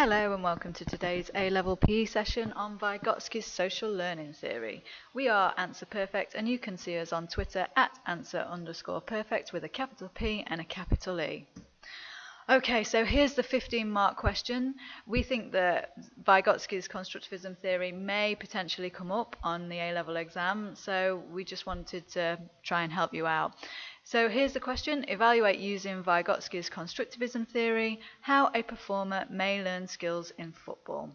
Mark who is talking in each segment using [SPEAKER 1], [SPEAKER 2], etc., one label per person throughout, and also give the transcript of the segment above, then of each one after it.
[SPEAKER 1] Hello and welcome to today's A-Level PE session on Vygotsky's social learning theory. We are Answer Perfect and you can see us on Twitter at answer_perfect with a capital P and a capital E. Okay, so here's the 15-mark question. We think that Vygotsky's constructivism theory may potentially come up on the A-level exam, so we just wanted to try and help you out. So here's the question: evaluate using Vygotsky's constructivism theory how a performer may learn skills in football.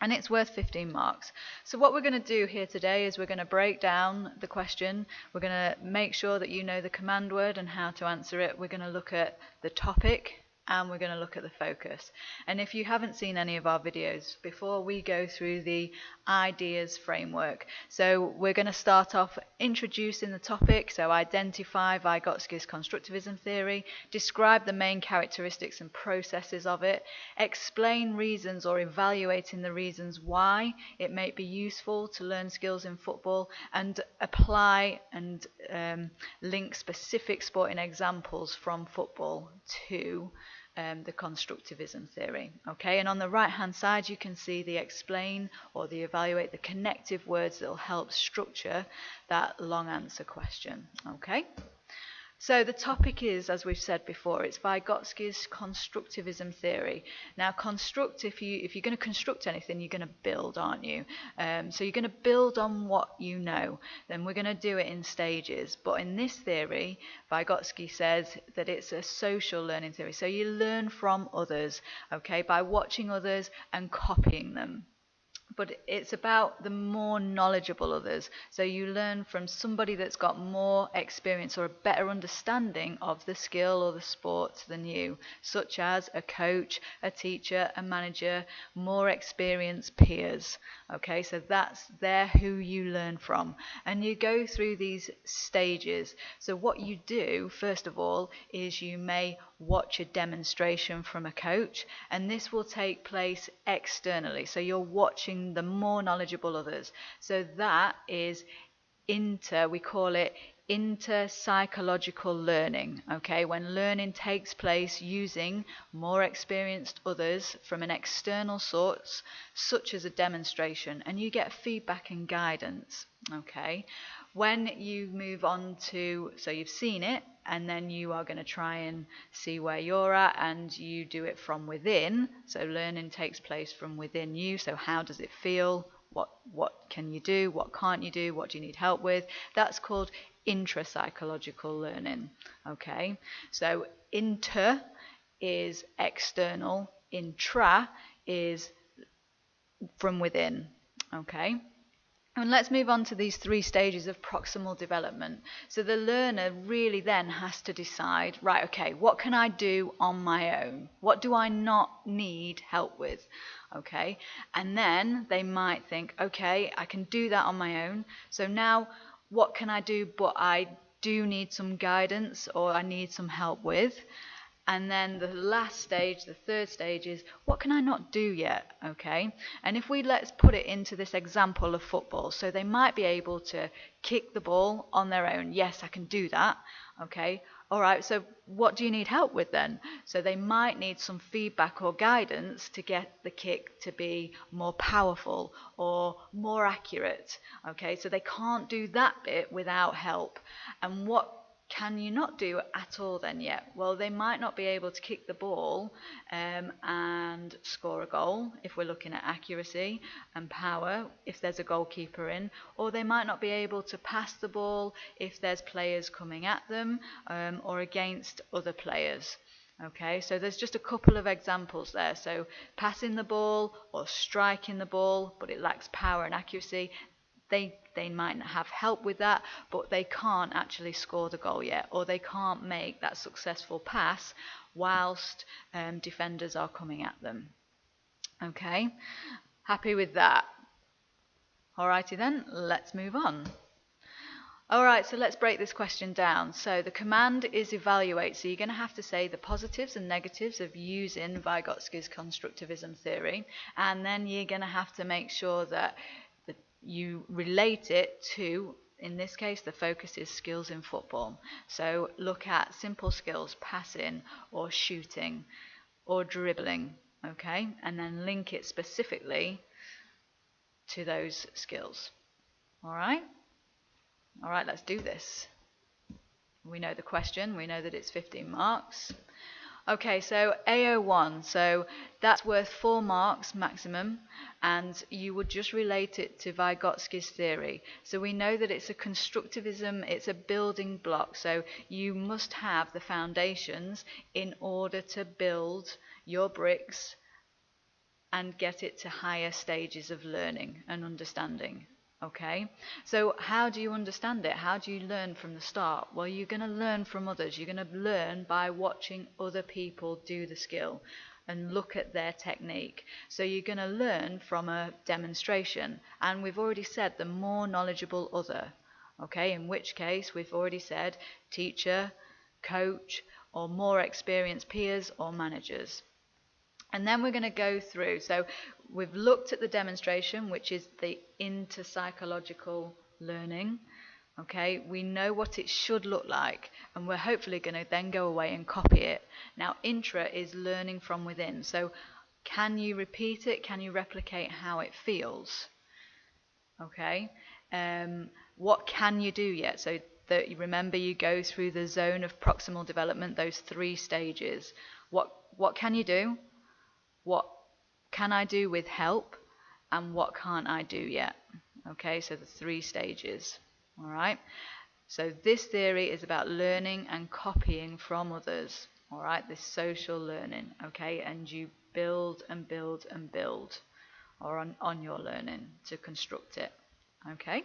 [SPEAKER 1] And it's worth 15 marks. So what we're going to do here today is we're going to break down the question. We're going to make sure that you know the command word and how to answer it. We're going to look at the topic and we're going to look at the focus. And if you haven't seen any of our videos before, we go through the ideas framework. So we're going to start off introducing the topic, so identify Vygotsky's constructivism theory, describe the main characteristics and processes of it, explain reasons or evaluating the reasons why it may be useful to learn skills in football, and apply and link specific sporting examples from football to the constructivism theory. Okay, and on the right hand side you can see the explain or the evaluate, the connective words that will help structure that long answer question. Okay, so the topic is, as we've said before, it's Vygotsky's constructivism theory. Now construct, if you're going to construct anything, you're going to build, aren't you? So you're going to build on what you know. Then we're going to do it in stages. But in this theory, Vygotsky says that it's a social learning theory. So you learn from others, okay, by watching others and copying them. But it's about the more knowledgeable others. So you learn from somebody that's got more experience or a better understanding of the skill or the sport than you, such as a coach, a teacher, a manager, more experienced peers. Okay, so they're who you learn from. And you go through these stages. So what you do, first of all, is you may watch a demonstration from a coach, and this will take place externally. So you're watching the more knowledgeable others. So that is we call it inter-psychological learning, okay, when learning takes place using more experienced others from an external source, such as a demonstration, and you get feedback and guidance. Okay, when you move on to, so you've seen it, and then you are going to try and see where you're at, and you do it from within. So learning takes place from within you. So how does it feel? What can you do? What can't you do? What do you need help with? That's called intra-psychological learning. Okay, so inter is external, intra is from within. Okay, and let's move on to these three stages of proximal development. So the learner really then has to decide, right, okay, what can I do on my own? What do I not need help with? Okay, and then they might think, okay, I can do that on my own. So now what can I do, but I do need some guidance or I need some help with? And then the last stage, the third stage, is what can I not do yet? Okay, and if let's put it into this example of football. So they might be able to kick the ball on their own. Yes, I can do that. Okay, all right, so what do you need help with then? So they might need some feedback or guidance to get the kick to be more powerful or more accurate. Okay, so they can't do that bit without help. And what can you not do at all then yet? Well, they might not be able to kick the ball and score a goal if we're looking at accuracy and power if there's a goalkeeper in, or they might not be able to pass the ball if there's players coming at them or against other players. Okay, so there's just a couple of examples there. So passing the ball or striking the ball, but it lacks power and accuracy. They might have help with that, but they can't actually score the goal yet, or they can't make that successful pass whilst defenders are coming at them. Okay, happy with that? Alrighty then, let's move on. Alright, so let's break this question down. So the command is evaluate. So you're going to have to say the positives and negatives of using Vygotsky's constructivism theory, and then you're going to have to make sure that you relate it to, in this case, the focus is skills in football. So look at simple skills, passing or shooting or dribbling. okay, and then link it specifically to those skills. All right, let's do this. We know the question, we know that it's 15 marks. Okay, so AO1, so that's worth 4 marks maximum, and you would just relate it to Vygotsky's theory. So we know that it's a constructivism, it's a building block, so you must have the foundations in order to build your bricks and get it to higher stages of learning and understanding. Okay, so how do you understand it? How do you learn from the start? Well, you're going to learn from others. You're going to learn by watching other people do the skill and look at their technique. So you're going to learn from a demonstration. And we've already said the more knowledgeable other. Okay, in which case we've already said teacher, coach, or more experienced peers or managers. And then we're going to go through. So we've looked at the demonstration, which is the inter-psychological learning. Okay, we know what it should look like, and we're hopefully going to then go away and copy it. Now, intra is learning from within. So can you repeat it? Can you replicate how it feels? Okay, what can you do yet? So remember, you go through the zone of proximal development, those 3 stages. What can you do? What can I do with help, and what can't I do yet? Okay, so the 3 stages. All right, so this theory is about learning and copying from others. All right, this social learning. Okay, and you build and build and build on your learning to construct it. Okay,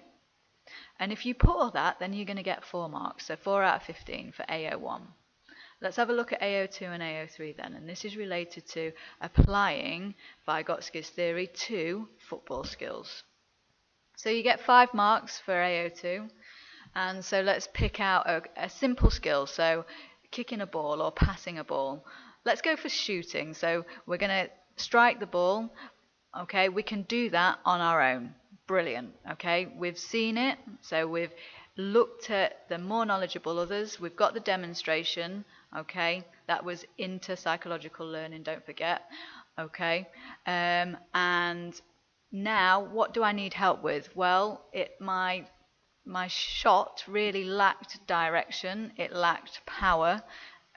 [SPEAKER 1] and if you put all that, then you're going to get 4 marks, so 4 out of 15 for AO1. Let's have a look at AO2 and AO3 then, and this is related to applying Vygotsky's theory to football skills. So you get 5 marks for AO2, and so let's pick out a simple skill, so kicking a ball or passing a ball. Let's go for shooting, so we're going to strike the ball. Okay, we can do that on our own. Brilliant. Okay, we've seen it, so we've looked at the more knowledgeable others, we've got the demonstration. Okay, that was inter-psychological learning, don't forget. Okay, and now what do I need help with? Well, my shot really lacked direction, it lacked power,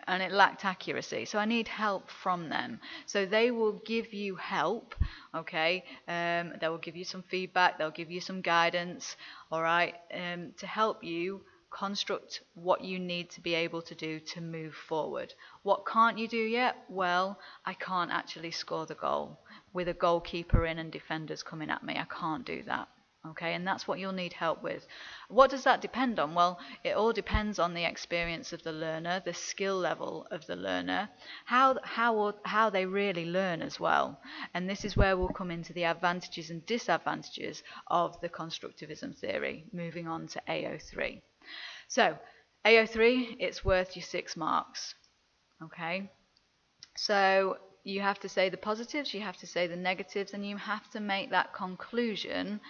[SPEAKER 1] and it lacked accuracy. So I need help from them. So they will give you help, okay? They will give you some feedback, they'll give you some guidance, all right, to help you construct what you need to be able to do to move forward. What can't you do yet? Well, I can't actually score the goal with a goalkeeper in and defenders coming at me. I can't do that. Okay, and that's what you'll need help with. What does that depend on? Well, it all depends on the experience of the learner, the skill level of the learner, how they really learn as well. And this is where we'll come into the advantages and disadvantages of the constructivism theory, moving on to AO3. So, AO3, it's worth your 6 marks. Okay, so you have to say the positives, you have to say the negatives, and you have to make that conclusion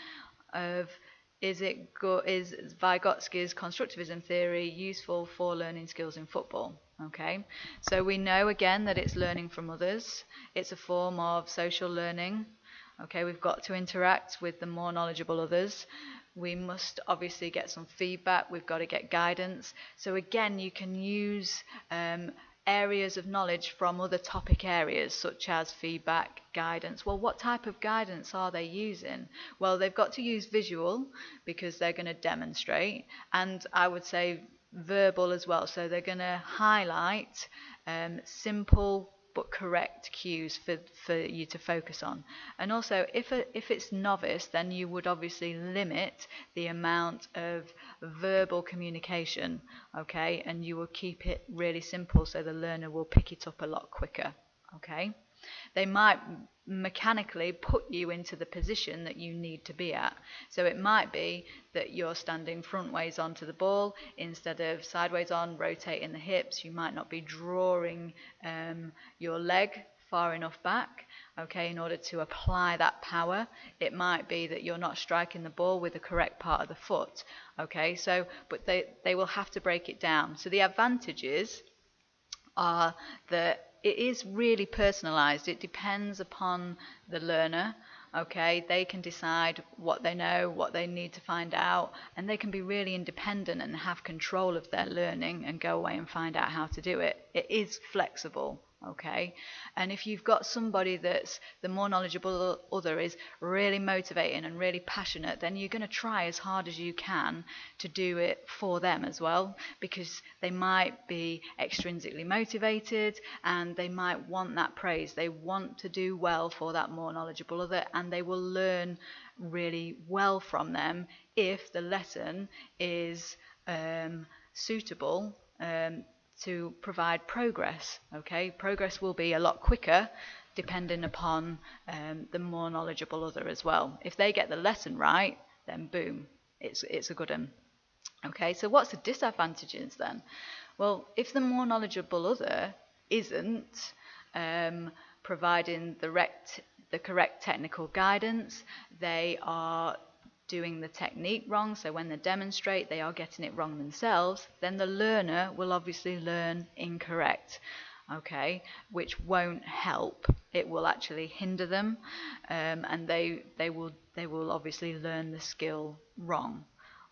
[SPEAKER 1] of is Vygotsky's constructivism theory useful for learning skills in football. Okay, so we know again that it's learning from others, it's a form of social learning. Okay, we've got to interact with the more knowledgeable others. We must obviously get some feedback, we've got to get guidance. So again, you can use areas of knowledge from other topic areas such as feedback, guidance. Well, what type of guidance are they using? Well, they've got to use visual because they're going to demonstrate, and I would say verbal as well. So they're going to highlight simple but correct cues for you to focus on. And also, if it's novice, then you would obviously limit the amount of verbal communication, okay, and you will keep it really simple so the learner will pick it up a lot quicker. Okay, they might mechanically put you into the position that you need to be at. So it might be that you're standing front ways onto the ball instead of sideways on, rotating the hips. You might not be drawing your leg far enough back, okay, in order to apply that power. It might be that you're not striking the ball with the correct part of the foot, okay, so but they will have to break it down. So the advantages are that it is really personalized. It depends upon the learner. Okay, they can decide what they know, what they need to find out, and they can be really independent and have control of their learning and go away and find out how to do it. It is flexible. Okay, and if you've got somebody that's the more knowledgeable other is really motivating and really passionate, then you're going to try as hard as you can to do it for them as well, because they might be extrinsically motivated and they might want that praise. They want to do well for that more knowledgeable other, and they will learn really well from them if the lesson is suitable to provide progress. Okay, progress will be a lot quicker depending upon the more knowledgeable other as well. If they get the lesson right, then boom, it's a good one. Okay, so what's the disadvantages then? Well, if the more knowledgeable other isn't providing the correct technical guidance, they are doing the technique wrong, so when they demonstrate they are getting it wrong themselves, then the learner will obviously learn incorrect, okay, which won't help. It will actually hinder them, and they will obviously learn the skill wrong.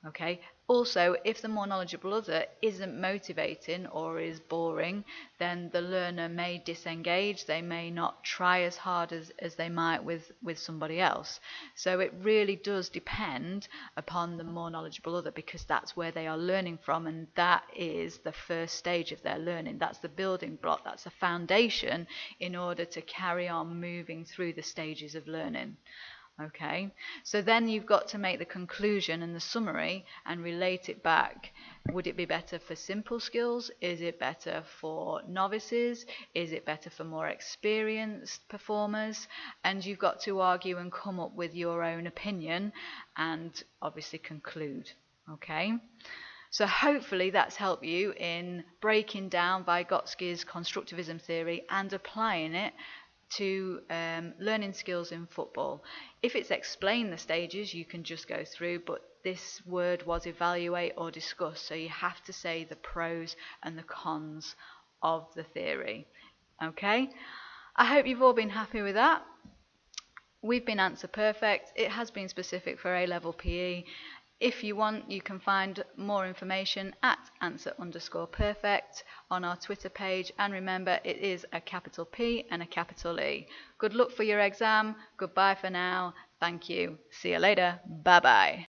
[SPEAKER 1] Okay. Also, if the more knowledgeable other isn't motivating or is boring, then the learner may disengage. They may not try as hard as they might with somebody else. So it really does depend upon the more knowledgeable other, because that's where they are learning from, and that is the first stage of their learning. That's the building block. That's the foundation in order to carry on moving through the stages of learning. Okay, so then you've got to make the conclusion and the summary and relate it back. Would it be better for simple skills? Is it better for novices? Is it better for more experienced performers? And you've got to argue and come up with your own opinion and obviously conclude. Okay, so hopefully that's helped you in breaking down Vygotsky's constructivism theory and applying it to learning skills in football. If it's explain the stages, you can just go through, but this word was evaluate or discuss, so you have to say the pros and the cons of the theory. Okay, I hope you've all been happy with that. We've been Answer Perfect. It has been specific for A-level PE. If you want, you can find more information at answer_perfect on our Twitter page. And remember, it is a capital P and a capital E. Good luck for your exam. Goodbye for now. Thank you. See you later. Bye-bye.